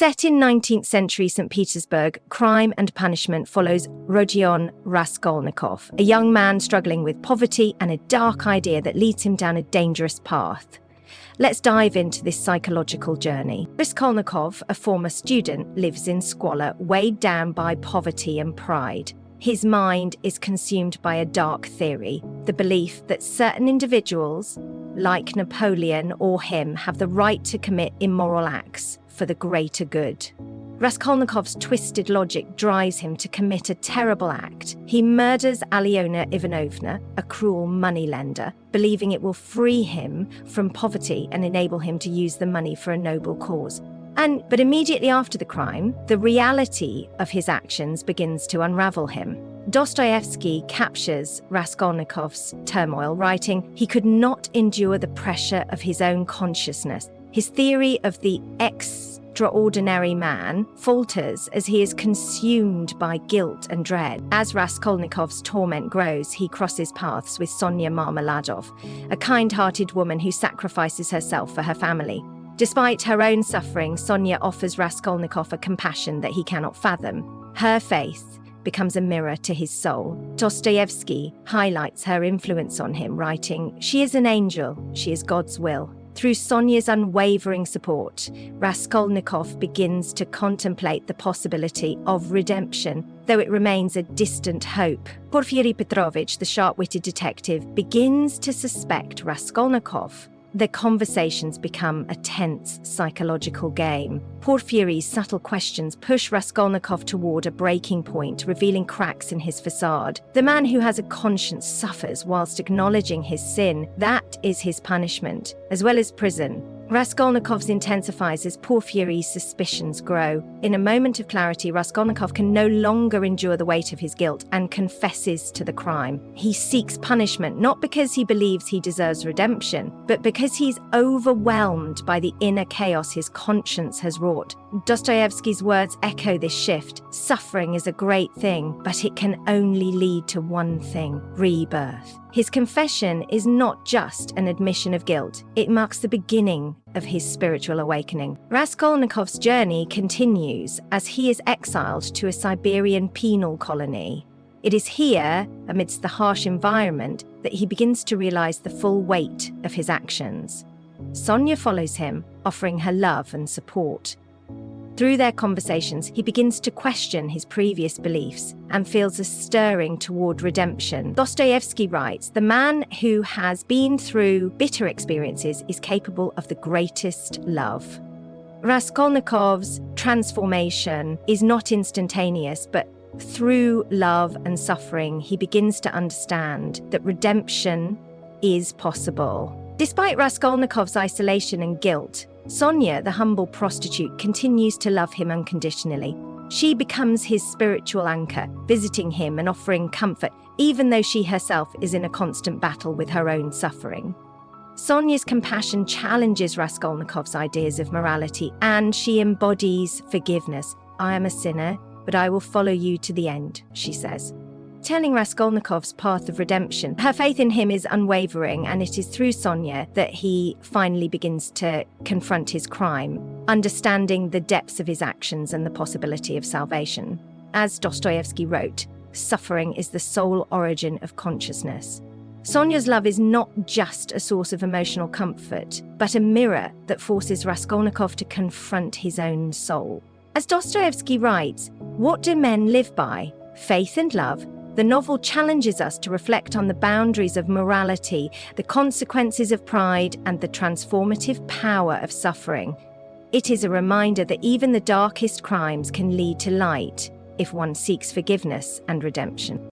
Set in 19th century St. Petersburg, Crime and Punishment follows Rodion Raskolnikov, a young man struggling with poverty and a dark idea that leads him down a dangerous path. Let's dive into this psychological journey. Raskolnikov, a former student, lives in squalor, weighed down by poverty and pride. His mind is consumed by a dark theory, the belief that certain individuals, like Napoleon or him, have the right to commit immoral acts for the greater good. Raskolnikov's twisted logic drives him to commit a terrible act. He murders Alyona Ivanovna, a cruel moneylender, believing it will free him from poverty and enable him to use the money for a noble cause. But immediately after the crime, the reality of his actions begins to unravel him. Dostoevsky captures Raskolnikov's turmoil, writing, "He could not endure the pressure of his own consciousness. His theory of the extraordinary man falters as he is consumed by guilt and dread." As Raskolnikov's torment grows, he crosses paths with Sonya Marmeladov, a kind-hearted woman who sacrifices herself for her family. Despite her own suffering, Sonya offers Raskolnikov a compassion that he cannot fathom. Her faith becomes a mirror to his soul. Dostoevsky highlights her influence on him, writing, "She is an angel, she is God's will." Through Sonya's unwavering support, Raskolnikov begins to contemplate the possibility of redemption, though it remains a distant hope. Porfiry Petrovich, the sharp-witted detective, begins to suspect Raskolnikov. Their conversations become a tense psychological game. Porfiry's subtle questions push Raskolnikov toward a breaking point, revealing cracks in his facade. The man who has a conscience suffers whilst acknowledging his sin. That is his punishment, as well as prison. Raskolnikov's intensifies as Porfiry's suspicions grow. In a moment of clarity, Raskolnikov can no longer endure the weight of his guilt and confesses to the crime. He seeks punishment, not because he believes he deserves redemption, but because he's overwhelmed by the inner chaos his conscience has wrought. Dostoevsky's words echo this shift. Suffering is a great thing, but it can only lead to one thing: rebirth. His confession is not just an admission of guilt, it marks the beginning of his spiritual awakening. Raskolnikov's journey continues as he is exiled to a Siberian penal colony. It is here, amidst the harsh environment, that he begins to realize the full weight of his actions. Sonya follows him, offering her love and support. Through their conversations, he begins to question his previous beliefs and feels a stirring toward redemption. Dostoevsky writes, "The man who has been through bitter experiences is capable of the greatest love." Raskolnikov's transformation is not instantaneous, but through love and suffering, he begins to understand that redemption is possible. Despite Raskolnikov's isolation and guilt, Sonya, the humble prostitute, continues to love him unconditionally. She becomes his spiritual anchor, visiting him and offering comfort, even though she herself is in a constant battle with her own suffering. Sonya's compassion challenges Raskolnikov's ideas of morality, and she embodies forgiveness. "I am a sinner, but I will follow you to the end," she says, telling Raskolnikov's path of redemption. Her faith in him is unwavering, and it is through Sonya that he finally begins to confront his crime, understanding the depths of his actions and the possibility of salvation. As Dostoevsky wrote, "Suffering is the sole origin of consciousness." Sonya's love is not just a source of emotional comfort, but a mirror that forces Raskolnikov to confront his own soul. As Dostoevsky writes, "What do men live by? Faith and love." The novel challenges us to reflect on the boundaries of morality, the consequences of pride, and the transformative power of suffering. It is a reminder that even the darkest crimes can lead to light if one seeks forgiveness and redemption.